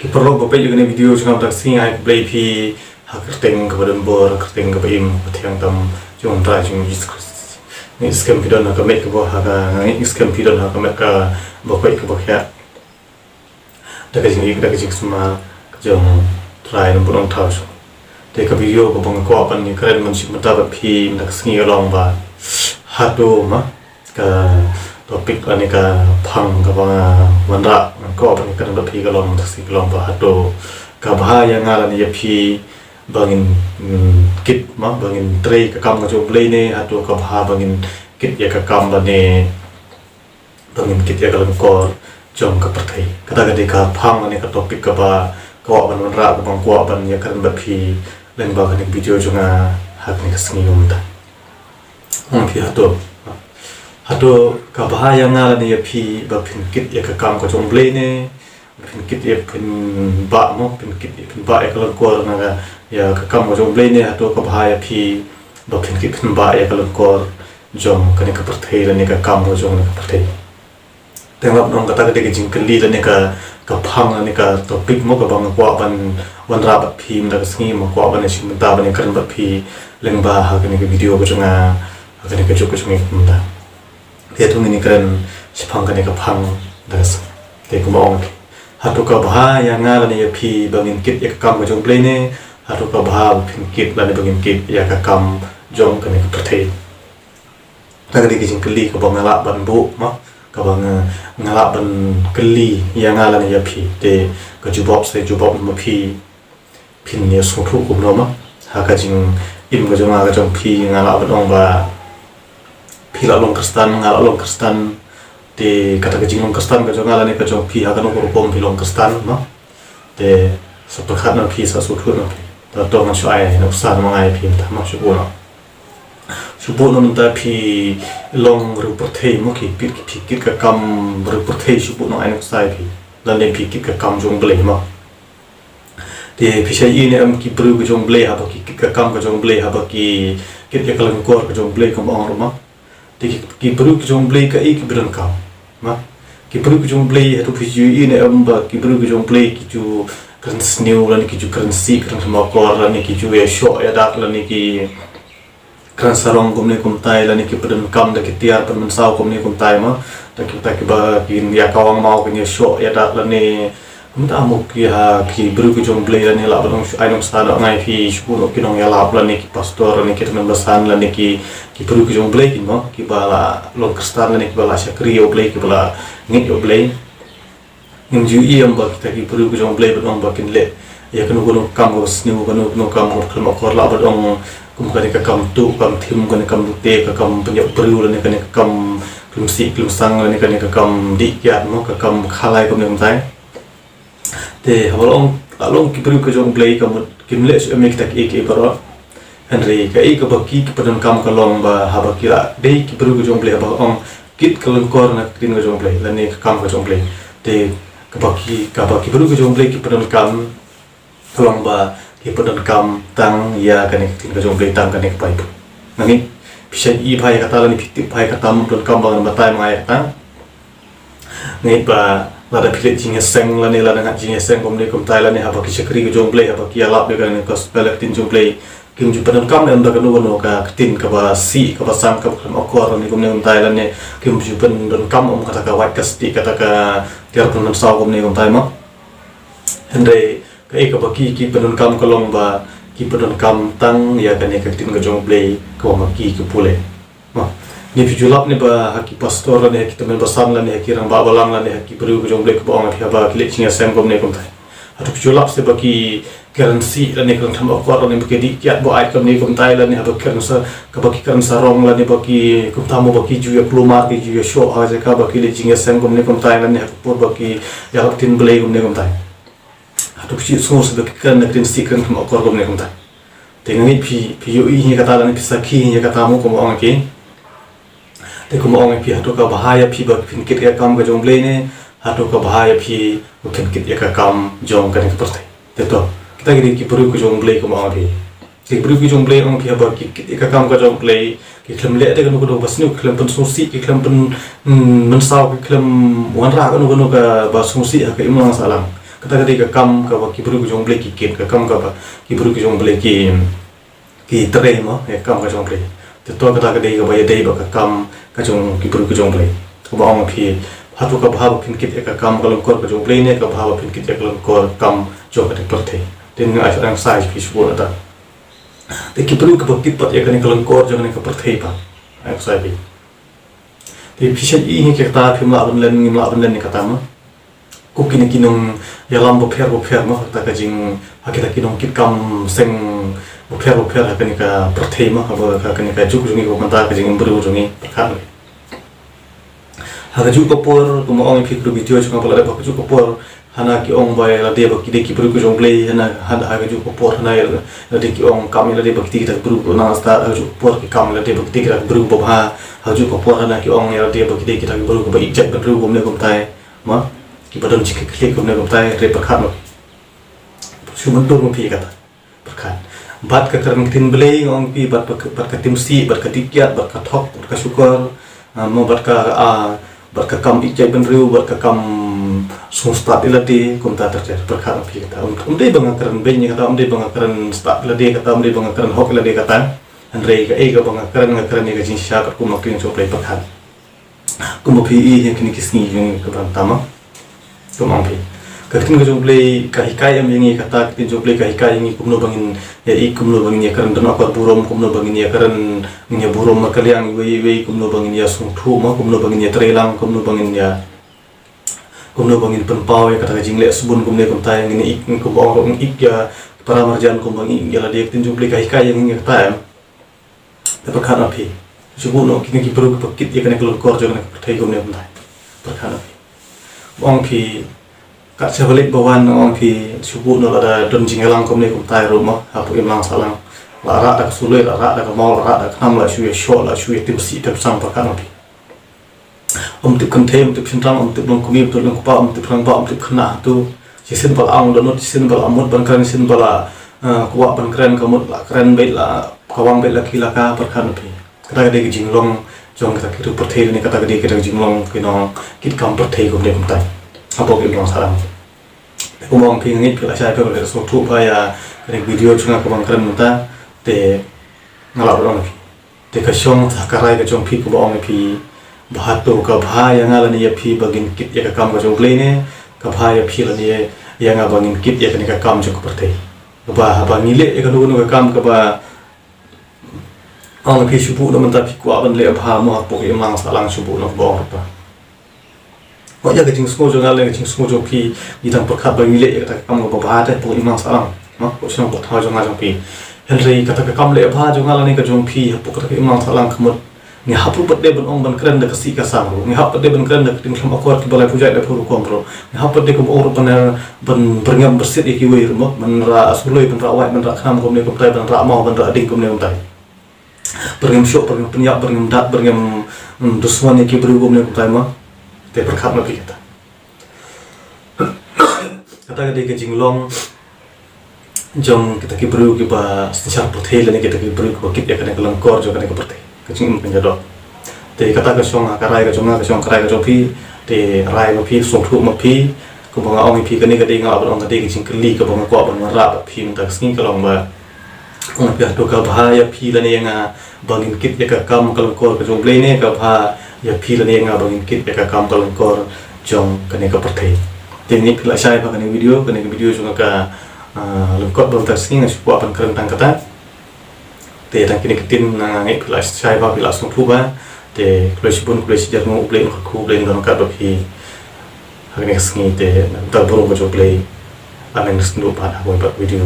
Perlu bapak juga nih video jangan tak singai play pi hak kerting kepada bor kerting kepada im yang tam jangan try jangan diskus ni scam pidon hak make ke bawah hak ni scam pidon hak make ke bapak ke bawah ya dah kerja semua jangan try nombor orang tahu so tapi ke video ke bawah kau apa ni keren mesti mendapat pi nak singai long ba hado mah ke topik ani ka phang ka bang wanra ko ba kan do phi ka long taksi ka long ba hato ka bahaya ngala ni phi bangin kit ma bangin tre ka kam ka jo play ne hato ka bha bangin kit ya ka kam ba ne bangin kit ya ka lang kor jom ka prathai kata ka ka phang ani ka topik ka ba ko ban wanra ka bang ko ban ya kan ba phi len ba kan video junga hak ni ka singi umta phi hato kabahaya ngala ni phi ba phin kit ya ka kam ko jong ble ne phin kit ya phin ba mo phin kit ya phin ba ya ka ko na ya ka kam ko jong ble ne hato kabahaya phi ba phin kit phin ba ya ka ko jong ka ne ka perthai la ne ka kam ko jong ne ka perthai tengap nong kata ke jing kali la ne ka phang ne ka topik mo ka bang ko ban wan ra ba phi na ka singi mo ko ban ne sim ta ban ne kan ba phi leng ba ha ka ne ka video ko jonga ha ka ne ka jok ko jongi mda dia tu ini keren sepang kan ka phang das te ko mong hatu ka bha ya ngala ni phi bangin kit ya kam ka jong play ne hatu ka bha phin kit la ne bangin kit ya ka kam jong kan ka prathai ta ga jing kali ka bang ngala ban bu ma ka bang ngala ban kali ya ngala ni phi te ka jubop se jubop ma phi phin ne so thu ko no ma ha ka jing im ka jong ga jong phi ngala ban ong ba pila long kristan te kata kecing long kristan ka jonga lani ka jong pi akan ko pom pi long kristan ma te sepakat na pi sa sutu na pi ta to ma shuai na usan ma ngai pi ta ma shubo na ta pi long ru porthei mo ki pi ki ka kam ru porthei shubo no ai na sai pi lani pi ki ka kam jong ble ma te pi sai ni am ki bru ka jong ble ha ba ki ka kam ka jong ble ha ba ki ya kalang kor ka jong ble ka ma ma ki perlu jong play ka ik biran kam ma ki perlu jong play hatu phiju ini amba ki perlu jong play ki ju kan snew lan ki ju kan si kan ma kor lan ki ju ya sho ya dak lan ki kan sarong kum ne kum tai lan ki biran kam da ki tiar pan sau kum ne kum tai ma ta ki ba ki ya kawang mau ki sho ya dak lan ne Mta amok ya ki bru ki jong play lan la ban ai nong sta da ngai fi shu no ki nong ya la lan ki pastor lan ki teman basan lan ki bru ki jong play ki no ki bala long kristan lan ki bala shakri yo play ki bala ngit yo play ngin ju i am ba ki bru ki jong play ban ba kin le ya kan ko kam go sni ko no kam ko khal ma khor la ba dong kum ka ka kam tu kam thim ko ne kam te ka kam pnya bru lan ka kam klum si klum sang lan ka kam di ya no ka kam khalai ko ne tai te halong ki bru ka jong play ka mut kim le su emek tak ek bara henry ka ek ba ki padan kam ka long ba ha ba kira dei ki bru ka jong play ba ong kit ka long kor na tin ka jong play la ne ka kam ka jong play te ka ba ki bru ka jong play ki padan kam long ba ki padan kam tang ya ka ne tin ka jong play tang ka ne pai bu nani pisai i bhai ka ta la ni phiti bhai ka tam don kam ba ba tai mai ta ngai ba lada pilet jinga seng la ne lada ngat jinga seng kom ne kom tai la ne ha ba ki chakri ko jong play ha ba ki alap de kan ko spelak tin jong play kim ju padan kam ne anda kan no ka tin ka ba si ka ba sang ka kam akor ne kom ne kom tai la ne kim ju pen don kam kata ka white ka sti kata ka tiar pun saw kom ne kom tai ma hende ka e ka ba ki padan kam ka long ba ki padan kam tang ya kan ne ka tin ka jong play ko ma ki pule ma ni pijulap ni ba haki pastor ni haki temen basan la ni haki rang ba balang la ni haki bru ko jong blek ba ong ba kile chinga sem kom ne kom tai hatu pijulap se ba ki currency la ni kan tham akor la ni ba ki di kiat bo ai kom ne kom tai la ni ha ba kan sa ka ba ki kan sa rong la ni ba ki kom tamu ba ki ju ya plumar ki ju ya sho ha je ka ba ki le chinga sem kom ne kom tai la ni ha pur ba ki ya hak tin blek kom ne kom tai hatu pi so se ba ki kan na tin si kan tham akor kom ne kom tai tengi pi yu i ni kata la ni pi sa ki ni kata mu kom ong ki te ko ong pi hatu ka bahaya pi ba phin kit ya kam ka jong play ne hatu ka bahaya pi phin kit ya ka kam jong ka ne pertai te to kita gidi ki puru ko jong play ko ong pi ki puru ko jong play ong pi ba ki kit ka kam ka jong play ki khlam le te ko bas nu khlam pen susi ki khlam pen men saw ki khlam wan ra ko ka ba susi ha ka imang salam kata ka kam ka ba ki buru jong ble ki kit ka kam ka ba ki buru jong ble ki tre ma e kam ka jong ble te to kata ka ba ya dei ba ka kam ka jong ki buru jong ble ko ba ong phi hatu ka bha phin kit ka kam ka long kor ka jong ble ne ka bha phin kit ka long kor kam jo ka te per the tin ai rang sai phi shu ta te ki buru ka ba kit pat ya ka ne ka long kor jo ka per the pa ai sai bi te phi sha i ni ke ta phi ma ban len ni kata ma ko kini kinong yalam bo pher ma ta ka jing hakita kinong kit kam seng bo pher ha kani ka prathei ma ha ka kani ka juk jungi ko mata ka jing buru jungi khan ha ka juk ko por ko mo ong phik ru video chung pala ba juk ko por hana ki ong bai la de ba ki de ki buru ko jong play hana ha ka juk ko por hana la de ki ong kam la de ba ki ta buru ko na sta ha juk por ki kam la de ba ki ta buru bo ha juk ko por hana ki ong la de ba ki de ki ta buru ko ba ik jak buru ko ne ko tai ma ki badan chik klik ko ne ko tai re pakhat no shuman to mo phi kata pakhat bat ka karang tin blei ong pi bat ka timsi bat ka tikyat bat ka thok bat ka syukur mo bat ka kam ik jai ben riu bat ka kam sung start ilati kum ta ter pakhat no phi kata dei bang karan ben ni kata dei bang karan start ilati kata dei bang karan hok ilati kata andre ka e ga bang karan ni ga jin sha ka kum kin so play pakhat kum phi i kini kisni yung ka tama tumang pi katin ka joble ka hikayam yang kata katin joble ka hikayam yang kumno bangin ya kumno bangin ya karan dana akar burom kumno bangin ya karan nya burom makaliang wei kumno bangin ya sungthu ma kumno bangin ya trelang kumno bangin penpau ya kata jingle subun kumne kumtai ngini ik kubong ik ya para marjan kumbang ya la dia katin joble ka hikayam yang kata tapi kan api subuno kini ki perlu pakit ya kana kelur kor jangan pertai kumne kumtai perkara ong pi kat sebalik bawan ong pi subuh no ada don jingelang kom ne kum tai rumah apu imlang salang la ra da sulai la ra da mau ra da kam la shu sho la shu tim si tim sang pakan pi tip kan them tip sintang tip long kumi tip long pa tip rang ba tip khna tu sin bal ang don sin bal amut ban kran sin bala kuwa ban kran kamut la kran be la kawang be la kila ka pakan pi kata de jinglong jong kata kitu perthei ni kata gede kita jinglong kinong kit kam perthei ko de kumtai apo ke long salam ko mong ping ngit pila sai pe ko so thu pa ya kene video chunga ko bang kran muta te ngala ro ni te ka shong thakarai ka jong phi ko bang phi bhato ka bha ya ngala ni ya phi bagin kit ya ka kam ka jong play ne ka bha ya phi la ni ya nga bangin kit ya ka kam jong perthei ba ba ngile e ka nu ka kam ka ba ang pi subuh naman tapi kuat ban le abha mo hakpo ke mang salang subuh no bong pa ko ya ke jing smo jo ngale ke jing smo jo pi ditang pakhat ba ngile ka kam go ba ta po imang salang ma ko sino ko tha jo ngajong pi henry kata ka kam le abha jo ngala ni ka jong pi hakpo ka imang salang khamut ni hapu pat de ban ong ban kran da ka si ka sang ni hapu de ban kran da ting sam akor ki balai pujai da puru kompro ni hapu de ko or ban berngam bersit ki we mo man ra asuloi ban ra wai ban ra kham ko ne ko tai ban ra mau ban ra ding ko ne tai berngam syok berngam penyak berngam dat berngam dusman yang kibru gomne ko taima te perkhat na pikata kata ke jinglong jong kita kibru ki ba sensar perthei le kita kibru ko kit ya kana kelangkor jo kana ko perthei ke jing penjado te kata ke song akarai ke jonga ke song karai ke jopi te rai ma phi song thu ma phi ko banga ong phi kani ka de nga abang ka de ke jing kli ka banga ko banga ra phi ta sing ka long ba ong pia to ka bahaya phi la ne nga bangin kit ya ka kam kalangkor ka jong play ne ka bha ya phi la ne nga bangin kit ya ka kam kalangkor jong kane ka perthei te ni pila sai pa kane video jong ka lengkot bang ta sing supo apan keren tang kata te tang kini kitin na ngai pila sai pa pila sung thu ba te klesi bun klesi jar mo play ko khu play don ka do phi hagni sngi te ta buru ko jong play amen snu pa ha ko video